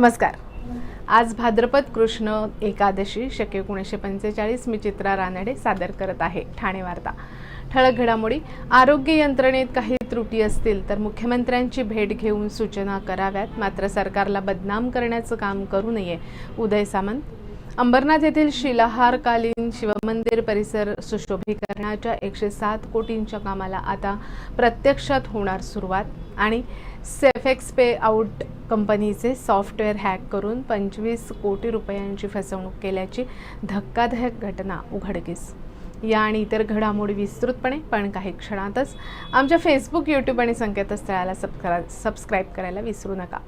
नमस्कार। आज भाद्रपद कृष्ण एकादशी शके 1945। मी चित्रा रानडे सादर करत आहे ठाणे वार्ता। ठळक घडामोडी। आरोग्य यंत्रणेत काही त्रुटी असतील तर मुख्यमंत्र्यांची भेट घेऊन सूचना कराव्यात, मात्र सरकारला बदनाम करण्याचं काम करू नये। उदय सामंत। अंबरनाथ येथील शिलाहारकालीन शिवमंदिर परिसर सुशोभीकरणाच्या 107 कोटींच्या कामाला आता प्रत्यक्षात होणार सुरुवात। आणि सेफेक्स पे आउट कंपनीचे सॉफ्टवेअर हॅक करून 25 कोटी रुपयांची फसवणूक केल्याची धक्कादायक घटना उघडकीस। या आणि इतर घडामोडी विस्तृतपणे पण काही क्षणातच आमच्या फेसबुक, यूट्यूब आणि संकेतस्थळाला सबस्क्राइब करायला विसरू नका।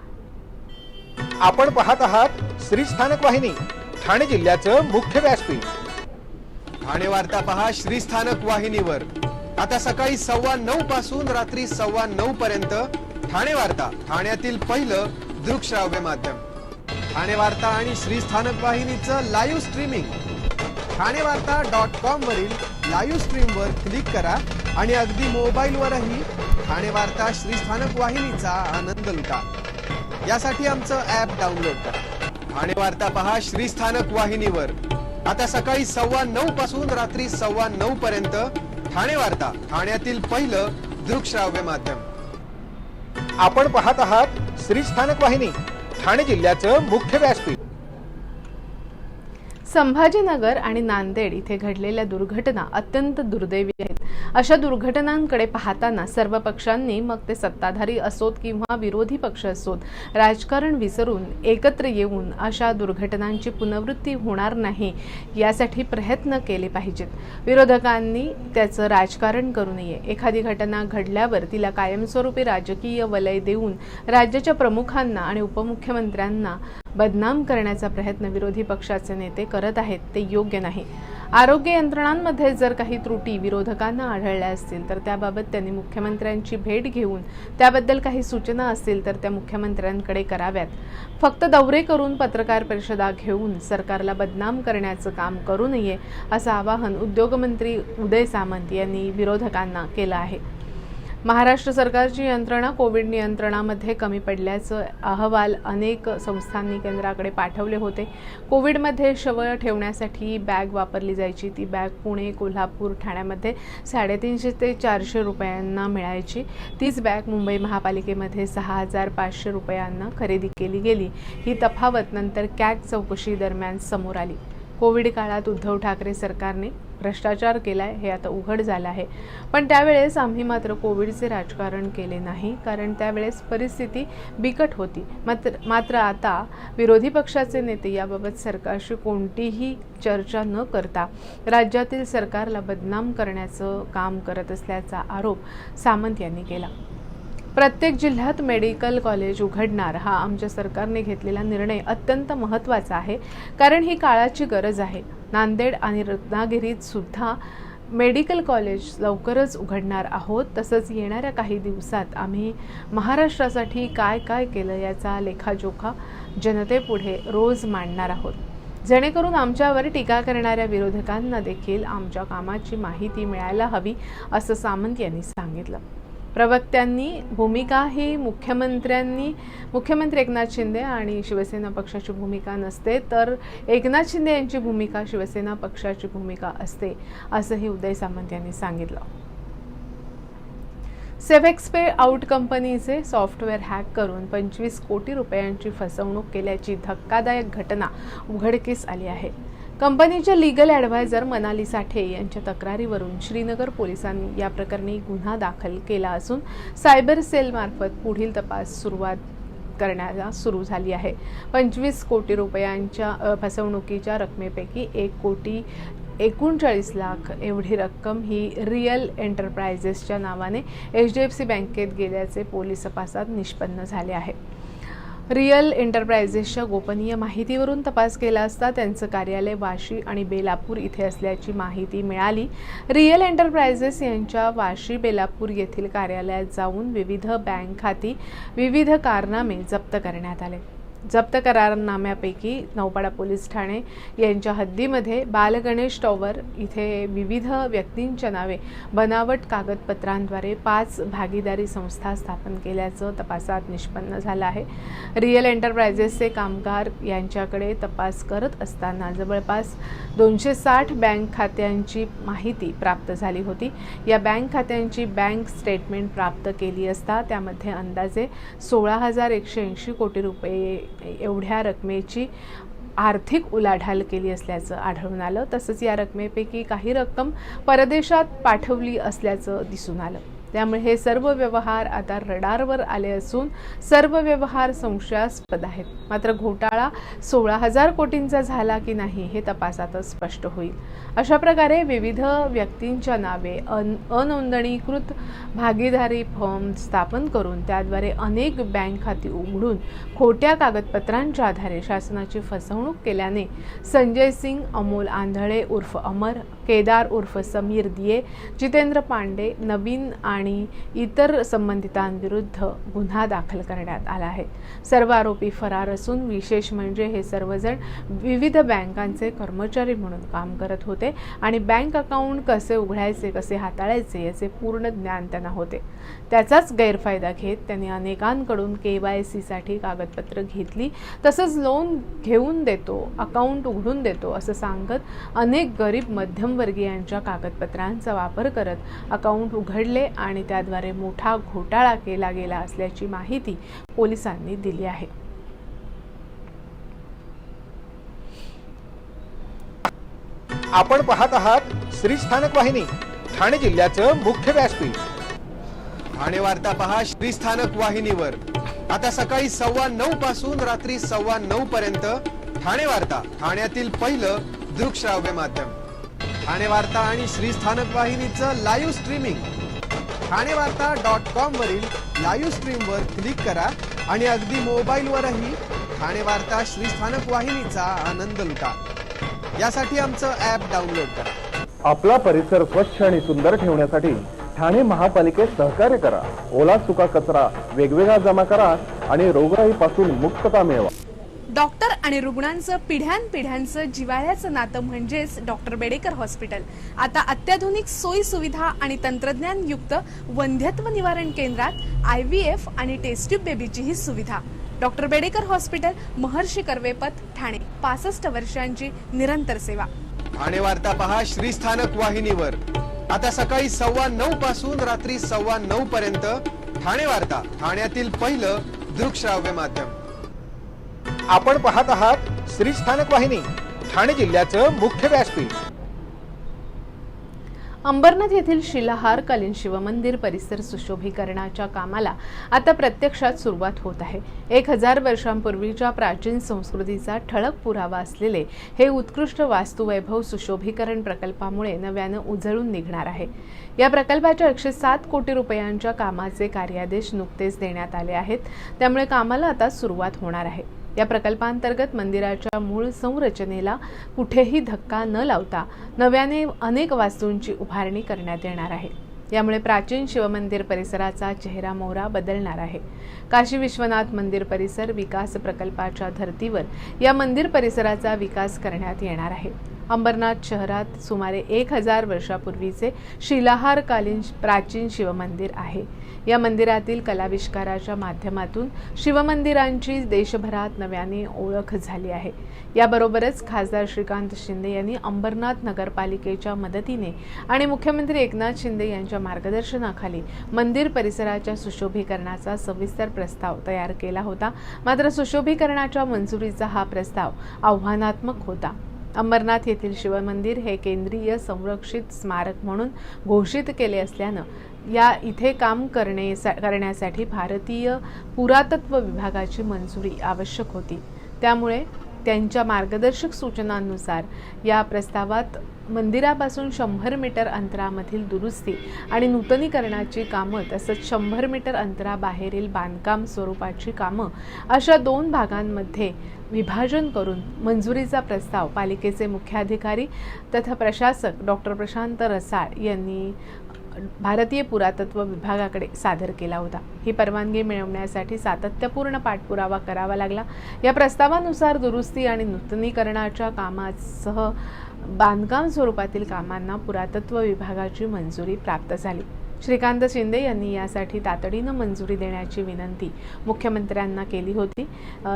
आपण पाहत आहात श्री स्थानक वाहिनी, ठाणे जिल्ह्याचं मुख्य व्यासपीठ। ठाणे वार्ता पहा श्री स्थानक वाहिनीवर। आता सकाळी 9:15 पासून रात्री 9:15 पर्यंत ठाणे वार्ता, ठाण्यातील पहिलं दृकश्राव्य माध्यम। ठाणे वार्ता आणि श्री स्थानक वाहिनीचं लाईव्ह स्ट्रीमिंग ठाणेवार्ता.com वरील लाईव्ह स्ट्रीमवर क्लिक करा आणि अगदी मोबाईलवरही ठाणे वार्ता श्री स्थानक वाहिनीचा आनंद लुटा। यासाठी आमचं ॲप डाउनलोड करा। ठाणे वार्ता पहा श्री स्थानक वाहिनीवर। आता सकाळी 9:15 पासून रात्री 9:15 पर्यंत ठाणे वार्ता, ठाण्यातील पहिलं दृकश्राव्य माध्यम। आपण पाहत आहात श्री स्थानक वाहिनी, ठाणे जिल्ह्याचं मुख्य व्यासपीठ। संभाजीनगर आणि नांदेड इथे घडलेल्या दुर्घटना अत्यंत दुर्दैवी आहेत। अशा दुर्घटनांकडे पाहताना सर्व पक्षांनी, मग ते सत्ताधारी असोत किंवा विरोधी पक्ष असोत, राजकारण विसरून एकत्र येऊन अशा दुर्घटनांची पुनरावृत्ती होणार नाही यासाठी प्रयत्न केले पाहिजेत। विरोधकांनी त्याचं राजकारण करू नये। एखादी घटना घडल्यावर तिला कायमस्वरूपी राजकीय वलय देऊन राज्याच्या प्रमुखांना आणि उपमुख्यमंत्र्यांना बदनाम करण्याचा प्रयत्न विरोधी पक्षाचे नेते करत आहेत, ते योग्य नाही। आरोग्य यंत्रणांमध्ये जर काही त्रुटी विरोधकांना आढळल्या असतील तर त्याबाबत त्यांनी मुख्यमंत्र्यांची भेट घेऊन त्याबद्दल काही सूचना असतील तर त्या मुख्यमंत्र्यांकडे कराव्यात। फक्त दौरे करून पत्रकार परिषदा घेऊन सरकारला बदनाम करण्याचं काम करू नये, असं आवाहन उद्योगमंत्री उदय सामंत यांनी विरोधकांना केलं आहे। महाराष्ट्र सरकारची यंत्रणा कोविड नियंत्रणामध्ये कमी पडल्याचं अहवाल अनेक संस्थांनी केंद्राकडे पाठवले होते। कोविडमध्ये शव ठेवण्यासाठी बॅग वापरली जायची, ती बॅग पुणे, कोल्हापूर, ठाण्यामध्ये 350 ते 400 रुपयांना मिळायची। तीच बॅग मुंबई महापालिकेमध्ये 6500 रुपयांना खरेदी केली गेली। ही तफावत नंतर कॅग चौकशी दरम्यान समोर आली। कोविड काळात उद्धव ठाकरे सरकारने भ्रष्टाचार केलाय हे आता उघड झालं आहे, पण त्यावेळेस आम्ही मात्र कोविडचे राजकारण केले नाही, कारण त्यावेळेस परिस्थिती बिकट होती। मात्र आता विरोधी पक्षाचे नेते याबाबत सरकारशी कोणतीही चर्चा न करता राज्यातील सरकारला बदनाम करण्याचं काम करत असल्याचा आरोप सामंत यांनी केला। प्रत्येक जिल्ह्यात मेडिकल कॉलेज उघडणार हा आमच्या सरकारने घेतलेला निर्णय अत्यंत महत्त्वाचा आहे, कारण ही काळाची गरज आहे। नांदेड आणि रत्नागिरीत सुद्धा मेडिकल कॉलेज लवकरच उघडणार आहोत। तसंच येणाऱ्या काही दिवसात आम्ही महाराष्ट्रासाठी काय काय केलं याचा लेखाजोखा जनतेपुढे रोज मांडणार आहोत, जेणेकरून आमच्यावर टीका करणाऱ्या विरोधकांना देखील आमच्या कामाची माहिती मिळायला हवी, असं सामंत यांनी सांगितलं। प्रवक्त्यांनी भूमिका ही मुख्यमंत्री एकनाथ शिंदे आणि शिवसेना पक्षाची भूमिका नसते, तर एकनाथ शिंदे यांची भूमिका शिवसेना पक्षाची भूमिका असते, असंही उदय सामंत यांनी सांगितलं। सेफेक्स पे आउट कंपनीचे सॉफ्टवेअर हॅक करून 25 कोटी रुपयांची फसवणूक केल्याची धक्कादायक घटना उघडकीस आली आहे। कंपनीच्या लीगल ॲडवायझर मनाली साठे यांच्या तक्रारीवरून श्रीनगर पोलिसांनी या प्रकरणी गुन्हा दाखल केला असून सायबर सेलमार्फत पुढील तपास करण्याला सुरू झाली आहे। 25 कोटी रुपयांच्या फसवणुकीच्या रकमेपैकी 1,39 लाख एवढी रक्कम ही रिअल एंटरप्राइजेसच्या नावाने HDFC बँकेत गेल्याचे पोलीस तपासात निष्पन्न झाले आहे। रिअल एंटरप्राइजेसच्या गोपनीय माहितीवरून तपास केला असता त्यांचं कार्यालय वाशी आणि बेलापूर इथे असल्याची माहिती मिळाली। रिअल एंटरप्राइजेस यांच्या वाशी बेलापूर येथील कार्यालयात जाऊन विविध बँक खाती, विविध कारनामे जप्त करण्यात आले। जप्त करारनाम्यापैकी नौपाडा पोलीस ठाणे यांच्या हद्दीमध्ये बालगणेश टॉवर इथे विविध व्यक्तींच्या नावे बनावट कागदपत्रांद्वारे 5 भागीदारी संस्था स्थापन केल्याचं तपासात निष्पन्न झालं आहे। रिअल एंटरप्राइजेसचे कामगार यांच्याकडे तपास करत असताना जवळपास 260 बँक खात्यांची माहिती प्राप्त झाली होती। या बँक खात्यांची बँक स्टेटमेंट प्राप्त केली असता त्यामध्ये अंदाजे 16,180 कोटी रुपये एवढ्या रकमेची आर्थिक उलाढाल केली असल्याचं आढळून आलं। तसंच या रकमेपैकी काही रक्कम परदेशात पाठवली असल्याचं दिसून आलं। त्यामुळे हे सर्व व्यवहार आता रडारवर आले असून सर्व व्यवहार संशयास्पद आहेत। मात्र घोटाळा 16,000 कोटींचा झाला की नाही हे तपासातच स्पष्ट होईल। अशा प्रकारे विविध व्यक्तींच्या नावे अनोंदणीकृत भागीदारी फर्म स्थापन करून त्याद्वारे अनेक बँक खाती उघडून खोट्या कागदपत्रांच्या आधारे शासनाची फसवणूक केल्याने संजय सिंग, अमोल आंधळे उर्फ अमर, केदार उर्फ समीर दिये, जितेंद्र पांडे, नवीन आणि इतर संबंधितांविरुद्ध गुन्हा दाखल करण्यात आला आहे। सर्व आरोपी फरार असून विशेष म्हणजे हे सर्वजण विविध बँकांचे कर्मचारी म्हणून काम करत होते आणि बँक अकाउंट कसे उघडायचे, कसे हाताळायचे याचे पूर्ण ज्ञान त्यांना होते। त्याचाच गैरफायदा घेत त्यांनी अनेकांकडून KYC साठी कागदपत्र घेतली, तसंच लोन घेऊन देतो, अकाउंट उघडून देतो असं सांगत अनेक गरीब मध्यमवर्गीयांच्या कागदपत्रांचा वापर करत अकाउंट उघडले आणि त्याद्वारे मोठा घोटाळा केला गेला असल्याची माहिती पोलिसांनी दिली आहे। आपण पाहत आहात श्री स्थानक वाहिनी, ठाणे जिल्ह्याचं मुख्य व्यासपीठ। ठाणे वार्ता पहा श्री स्थानक वाहिनीवर। आता सकाळी 9:15 पासून रात्री 9:15 पर्यंत ठाणे वार्ता, ठाण्यातील पहिलं दृकश्राव्य माध्यम। ठाणे वार्ता आणि श्री स्थानक वाहिनीचं लाईव्ह स्ट्रीमिंग ठाणेवार्ता.com वरील लाईव्ह स्ट्रीमवर क्लिक करा आणि अगदी मोबाईलवरही ठाणे वार्ता श्री स्थानक वाहिनीचा आनंद लुटा। यासाठी आमचं ॲप डाउनलोड करा। आपला परिसर स्वच्छ आणि सुंदर ठेवण्यासाठी ठाणे महापालिकेत सहकार्य करा। ओला सुका कचरा वेगवेगळा जमा करा आणि रोगराईपासून मुक्तता मिळवा। डॉक्टर आणि रुग्णांचं पिढ्यानपिढ्यांचं जिव्हाळ्याचं नातं म्हणजेच डॉक्टर बेडेकर हॉस्पिटल। आता अत्याधुनिक सोयी सुविधा आणि तंत्रज्ञान युक्त वंध्यत्व निवारण केंद्रात IVF आणि टेस्ट ट्यूब बेबीची ही सुविधा। डॉक्टर बेडेकर हॉस्पिटल, महर्षी कर्वेपथ, ठाणे। 65 वर्षांची निरंतर सेवा। ठाणे वार्ता पहा श्री स्थानक वाहिनीवर। आता सकाळी 9:15 पासून रात्री 9:15 पर्यंत ठाणे वार्ता, ठाण्यातील पहिलं दृकश्राव्य माध्यम। आपण पाहत आहात श्री स्थानक वाहिनी, ठाणे जिल्ह्याचं मुख्य व्यासपीठ। अंबरनाथ येथील शिलाहारकालीन शिवमंदिर परिसर सुशोभीकरणाच्या कामाला आता प्रत्यक्षात सुरुवात होत आहे। 1000 वर्षांपूर्वीच्या प्राचीन संस्कृतीचा ठळक पुरावा असलेले हे उत्कृष्ट वास्तुवैभव सुशोभीकरण प्रकल्पामुळे नव्यानं उजळून निघणार आहे। या प्रकल्पाच्या 107 कोटी रुपयांच्या कामाचे कार्यादेश नुकतेच देण्यात आले आहेत, त्यामुळे कामाला आता सुरुवात होणार आहे। या प्रकल्पांतर्गत मंदिराच्या मूळ संरचनेला कुठेही धक्का न लावता नव्याने अनेक वास्तूंची उभारणी करण्यात येणार आहे। यामुळे प्राचीन शिवमंदिर परिसराचा चेहरामोहरा बदलणार आहे। काशी विश्वनाथ मंदिर परिसर विकास प्रकल्पाच्या धर्तीवर या मंदिर परिसराचा विकास करण्यात येणार आहे। अंबरनाथ शहरात सुमारे 1000 वर्षापूर्वीचे शिलाहारकालीन प्राचीन शिवमंदिर आहे। या मंदिरातील कलाविष्काराच्या माध्यमातून शिवमंदिरांची देशभरात नव्याने ओळख झाली आहे। याबरोबरच खासदार श्रीकांत शिंदे यांनी अंबरनाथ नगरपालिकेच्या मदतीने आणि मुख्यमंत्री एकनाथ शिंदे यांच्या मार्गदर्शनाखाली मंदिर परिसराच्या सुशोभीकरणाचा सविस्तर प्रस्ताव तयार केला होता। मात्र सुशोभीकरणाच्या मंजुरीचा हा प्रस्ताव आव्हानात्मक होता। अंबरनाथ येथील शिवमंदिर हे केंद्रीय संरक्षित स्मारक म्हणून घोषित केले असल्यानं या इथे काम करण्यासाठी भारतीय पुरातत्व विभागाची मंजुरी आवश्यक होती। त्यामुळे त्यांच्या मार्गदर्शक सूचनांनुसार या प्रस्तावात मंदिरापासून 100 मीटर अंतरामधील दुरुस्ती आणि नूतनीकरणाची कामं तसंच 100 मीटर अंतराबाहेरील बांधकाम स्वरूपाची कामं अशा 2 भागांमध्ये विभाजन करून मंजुरीचा प्रस्ताव पालिकेचे मुख्याधिकारी तथा प्रशासक डॉक्टर प्रशांत रसाळ यांनी भारतीय पुरातत्व विभागाकडे सादर केला होता। ही परवानगी मिळवण्यासाठी सातत्यपूर्ण पाठपुरावा करावा लागला। या प्रस्तावानुसार दुरुस्ती आणि नूतनीकरणाच्या कामासह बांधकाम स्वरूपातील कामांना पुरातत्व विभागाची मंजुरी प्राप्त झाली। श्रीकांत शिंदे यांनी यासाठी तातडीनं मंजुरी देण्याची विनंती मुख्यमंत्र्यांना केली होती।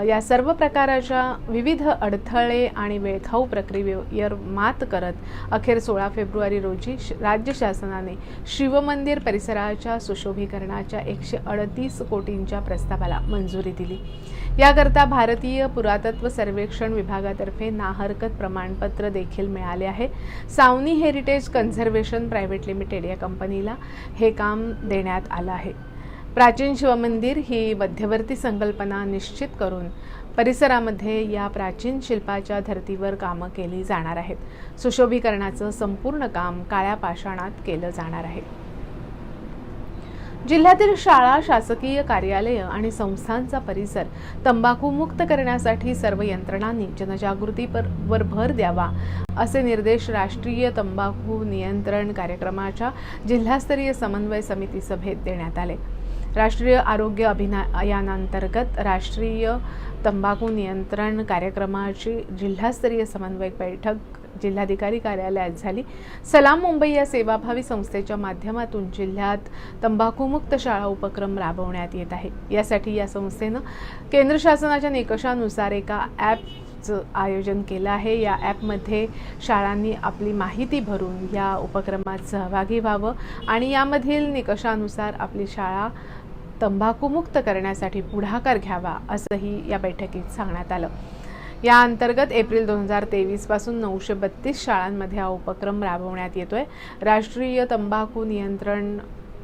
या सर्व प्रकारच्या विविध अडथळे आणि वेळखाऊ प्रक्रियेवर मात करत अखेर 16 फेब्रुवारी रोजी राज्य शासनाने शिवमंदिर परिसराच्या सुशोभीकरणाच्या 138 कोटींच्या प्रस्तावाला मंजुरी दिली। याकरता भारतीय पुरातत्व सर्वेक्षण विभागातर्फे नाहरकत प्रमाणपत्र देखील मिळाले आहे। Savani heritage conservation private limited या कंपनीला हे काम देण्यात आलं आहे। प्राचीन शिवमंदिर ही मध्यवर्ती संकल्पना निश्चित करून परिसरामध्ये या प्राचीन शिल्पाच्या धर्तीवर कामं केली जाणार आहेत। सुशोभीकरणाचं संपूर्ण काम काळ्या पाषाणात केलं जाणार आहे। जिल्ह्यातील शाळा, शासकीय कार्यालय आणि संस्थांचा परिसर तंबाखूमुक्त करण्यासाठी सर्व यंत्रणांनी जनजागृतीवर भर द्यावा असे निर्देश राष्ट्रीय तंबाखू नियंत्रण कार्यक्रमाच्या जिल्हास्तरीय समन्वय समिती सभेत देण्यात आले। राष्ट्रीय आरोग्य अभियानांतर्गत राष्ट्रीय तंबाखू नियंत्रण कार्यक्रमाची जिल्हास्तरीय समन्वय बैठक जिल्हाधिकारी कार्यालयात झाली। सलाम मुंबई या सेवाभावी संस्थेच्या माध्यमातून जिल्ह्यात तंबाखूमुक्त शाळा उपक्रम राबवण्यात येत आहे। यासाठी या संस्थेनं केंद्र शासनाच्या निकषानुसार एका ॲपचं आयोजन केलं आहे। या ॲपमध्ये शाळांनी आपली माहिती भरून या उपक्रमात सहभागी व्हावं आणि यामधील निकषानुसार आपली शाळा तंबाखूमुक्त करण्यासाठी पुढाकार घ्यावा असंही या बैठकीत सांगण्यात आलं। या अंतर्गत एप्रिल 2023 पासून 932 शाळांमध्ये हा उपक्रम राबवण्यात येतोय। राष्ट्रीय तंबाखू नियंत्रण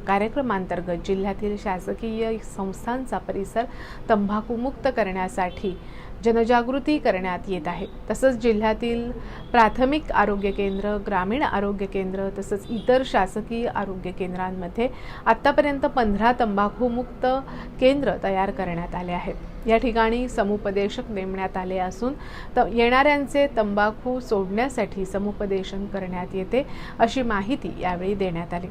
कार्यक्रमांतर्गत जिल्ह्यातील शासकीय संस्थांचा परिसर तंबाखूमुक्त करण्यासाठी जनजागृती करण्यात येत आहे। तसंच जिल्ह्यातील प्राथमिक आरोग्य केंद्र, ग्रामीण आरोग्य केंद्र तसंच इतर शासकीय आरोग्य केंद्रांमध्ये आतापर्यंत 15 तंबाखूमुक्त केंद्र तयार करण्यात आले आहेत। या ठिकाणी समुपदेशक नेमण्यात आले असून येणाऱ्यांचे तंबाखू सोडण्यासाठी समुपदेशन करण्यात येते अशी माहिती यावेळी देण्यात आली।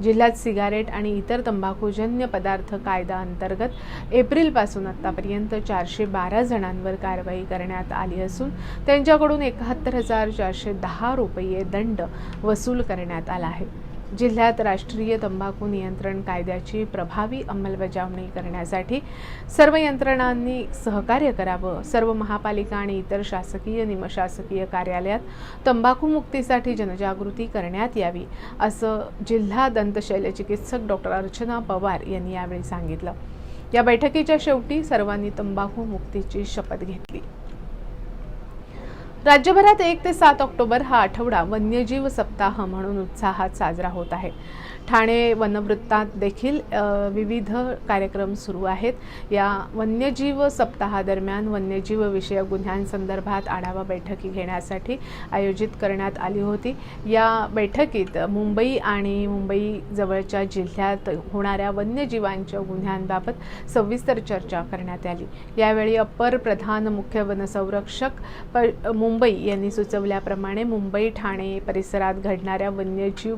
जिल्ह्यात सिगारेट आणि इतर तंबाखूजन्य पदार्थ कायदा अंतर्गत एप्रिलपासून आतापर्यंत 412 जणांवर कारवाई करण्यात आली असून त्यांच्याकडून 71,410 रुपये दंड वसूल करण्यात आला आहे। जिल्ह्यात राष्ट्रीय तंबाखू नियंत्रण कायद्याची प्रभावी अंमलबजावणी करण्यासाठी सर्व यंत्रणांनी सहकार्य करावं। सर्व महापालिका आणि इतर शासकीय निमशासकीय कार्यालयात तंबाखू मुक्तीसाठी जनजागृती करण्यात यावी असं जिल्हा दंतशल्यचिकित्सक डॉक्टर अर्चना पवार यांनी यावेळी सांगितलं। या बैठकीच्या शेवटी सर्वांनी तंबाखू मुक्तीची शपथ घेतली। राज्यभरात 1 ते 7 ऑक्टोबर हा आठवडा वन्यजीव सप्ताह म्हणून उत्साहात साजरा होत आहे। ठाणे वनवृत्तात देखील विविध कार्यक्रम सुरू आहेत। या वन्यजीव सप्ताहादरम्यान वन्यजीव विषयक गुन्ह्यांसंदर्भात आढावा बैठकी घेण्यासाठी आयोजित करण्यात आली होती। या बैठकीत मुंबई आणि मुंबई जवळच्या जिल्ह्यात होणाऱ्या वन्यजीवांच्या गुन्ह्यांबाबत सविस्तर चर्चा करण्यात आली। यावेळी अप्पर प्रधान मुख्य वनसंरक्षक मुंबई यांनी सुचवल्याप्रमाणे मुंबई ठाणे परिसरात घडणाऱ्या वन्यजीव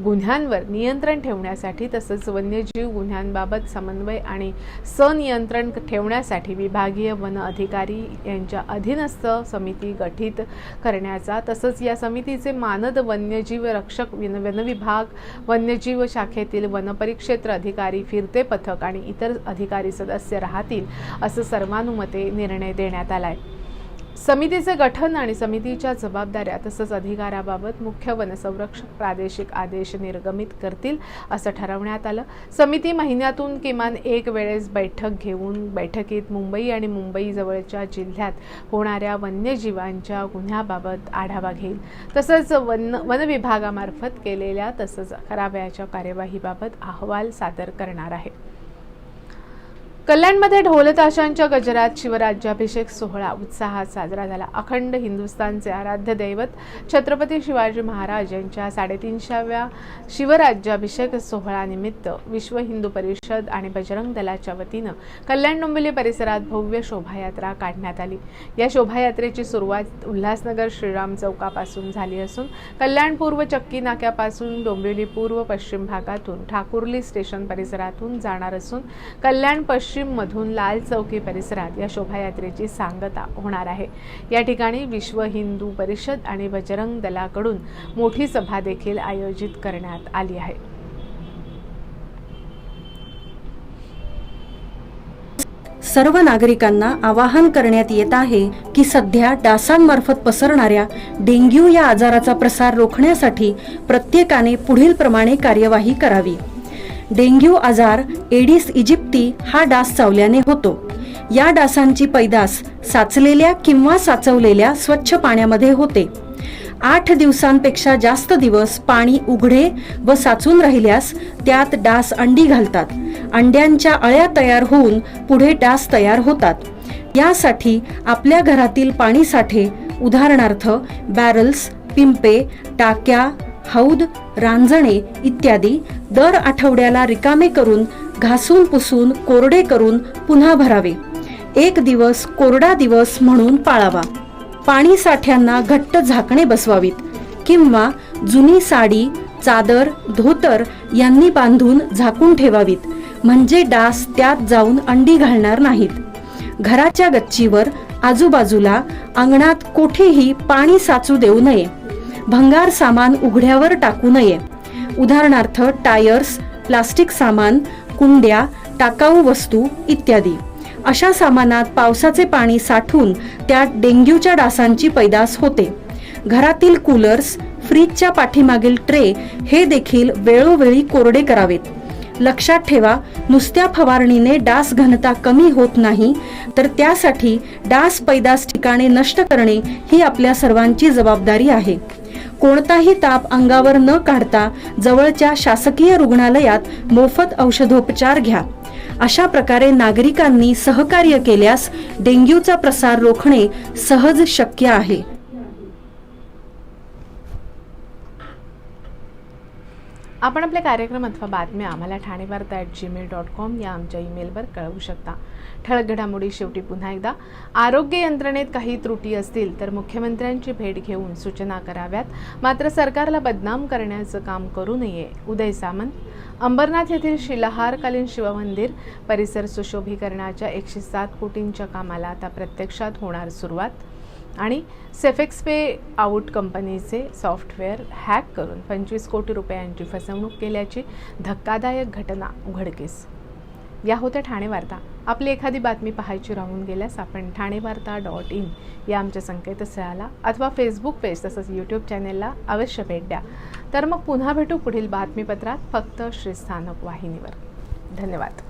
गुन्ह्यांवर नियंत्रण ठेवण्यासाठी तसंच वन्यजीव गुन्ह्यांबाबत समन्वय आणि सनियंत्रण ठेवण्यासाठी विभागीय वन अधिकारी यांच्या अधीनस्थ समिती गठीत करण्याचा तसंच या समितीचे मानद वन्यजीव रक्षक वनविभाग, वन्यजीव शाखेतील वनपरिक्षेत्र अधिकारी, फिरते पथक आणि इतर अधिकारी सदस्य राहतील असं सर्वानुमते निर्णय देण्यात आलाय। समितीचे गठन आणि समितीच्या जबाबदाऱ्या तसंच अधिकाराबाबत मुख्य वनसंरक्षक प्रादेशिक आदेश निर्गमित करतील असं ठरवण्यात आलं। समिती महिन्यातून किमान एक वेळेस बैठक घेऊन बैठकीत मुंबई आणि मुंबई जवळच्या जिल्ह्यात होणाऱ्या वन्यजीवांच्या गुन्ह्याबाबत आढावा घेईल तसंच वन विभागामार्फत केलेल्या तसंच करावयाच्या कार्यवाहीबाबत अहवाल सादर करणार आहे। कल्याणमध्ये ढोल ताशांच्या गजरात शिवराज्याभिषेक सोहळा उत्साहात साजरा झाला. अखंड हिंदुस्थानचे आराध्य दैवत छत्रपती शिवाजी महाराज यांच्या 350व्या शिवराज्याभिषेक सोहळ्यानिमित्त विश्व हिंदू परिषद आणि बजरंग दलाच्या वतीनं कल्याण डोंबिवली परिसरात भव्य शोभायात्रा काढण्यात आली. या शोभायात्रेची सुरुवात उल्हासनगर श्रीराम चौकापासून झाली असून कल्याण पूर्व चक्की नाक्यापासून डोंबिवली पूर्व पश्चिम भागातून ठाकुर्ली स्टेशन परिसरातून जाणार असून कल्याण पश्चिम मधून लाल चौकी परिसरात या शोभायात्रेची सांगता होणार आहे. या ठिकाणी विश्व हिंदू परिषद आणि बजरंग दलाकडून मोठी सभा देखील आयोजित करण्यात आली आहे. सर्व नागरिकांना आवाहन करण्यात येत आहे की सध्या डासांमार्फत पसरणाऱ्या डेंग्यू या आजाराचा प्रसार रोखण्यासाठी प्रत्येकाने पुढील प्रमाणे कार्यवाही करावी. डेंग्यू आजार एडिस इजिप्ती हा डास चावल्याने होतो. या डासांची पैदास साचलेल्या किंवा साचवलेल्या स्वच्छ पाण्यामध्ये होते. 8 दिवसांपेक्षा जास्त दिवस पाणी उघडे व साचून राहिल्यास त्यात डास अंडी घालतात. अंड्यांच्या अळ्या तयार होऊन पुढे डास तयार होतात. यासाठी आपल्या घरातील पाणी साठे उदाहरणार्थ बॅरल्स, पिंपे, टाक्या, हौद, रांजणे इत्यादी दर आठवड्याला रिकामे करून घासून पुसून कोरडे करून पुन्हा भरावे. 1 दिवस कोरडा दिवस म्हणून पाळावा. पाणी साठ्यांना घट्ट झाकणे बसवावीत किंवा जुनी साडी, चादर, धोतर यांनी बांधून झाकून ठेवावीत, म्हणजे डास त्यात जाऊन अंडी घालणार नाहीत. घराच्या गच्चीवर, आजूबाजूला, अंगणात कोठेही पाणी साचू देऊ नये. भंगार सामान उघड्यावर टाकू नये. उदाहरणार्थ टायर्स, प्लास्टिक सामान, कुंड्या, टाकाऊ वस्तू इत्यादी. अशा सामानात पावसाचे पाणी साठून त्यात डेंग्यूच्या डासांची पैदास होते. घरातील कूलर्स, फ्रीजच्या पाठीमागील ट्रे हे देखील वेळोवेळी कोरडे करावेत. लक्षात ठेवा, नुसत्या फवारणीने डास घनता कमी होत नाही, तर त्यासाठी डास पैदास ठिकाणे नष्ट करणे ही आपल्या सर्वांची जबाबदारी आहे. कोणताही ताप अंगावर न काढता जवळच्या शासकीय रुग्णालयात मोफत औषधोपचार घ्या. अशा प्रकारे नागरिकांनी सहकार्य केल्यास डेंग्यूचा प्रसार रोखणे सहज शक्य आहे. आपण आपले कार्यक्रम अथवा बातम्या आम्हाला ठाणेवार्ता@gmail.com या आमच्या ईमेलवर कळवू शकता. ठळक घडामोडी शेवटी पुन्हा एकदा. आरोग्य यंत्रणेत काही त्रुटी असतील तर मुख्यमंत्र्यांची भेट घेऊन सूचना कराव्यात, मात्र सरकारला बदनाम करण्याचं काम करू नये. उदय सामंत. अंबरनाथ येथील शिलाहारकालीन शिवमंदिर परिसर सुशोभीकरणाच्या 107 कोटींच्या कामाला आता प्रत्यक्षात होणार सुरुवात. आणि सेफेक्स पे आउट कंपनीचे सॉफ्टवेअर हॅक करून 25 कोटी रुपयांची फसवणूक केल्याची धक्कादायक घटना उघडकीस. या होत्या ठाणे वार्ता. आपली एखादी बातमी पाहायची राहून गेल्यास आपण ठाणेवार्ता.in या आमच्या संकेतस्थळाला अथवा फेसबुक पेज तसंच यूट्यूब चॅनेलला अवश्य भेट द्या. तर मग पुन्हा भेटू पुढील बातमीपत्रात फक्त श्रीस्थानक वाहिनीवर. धन्यवाद.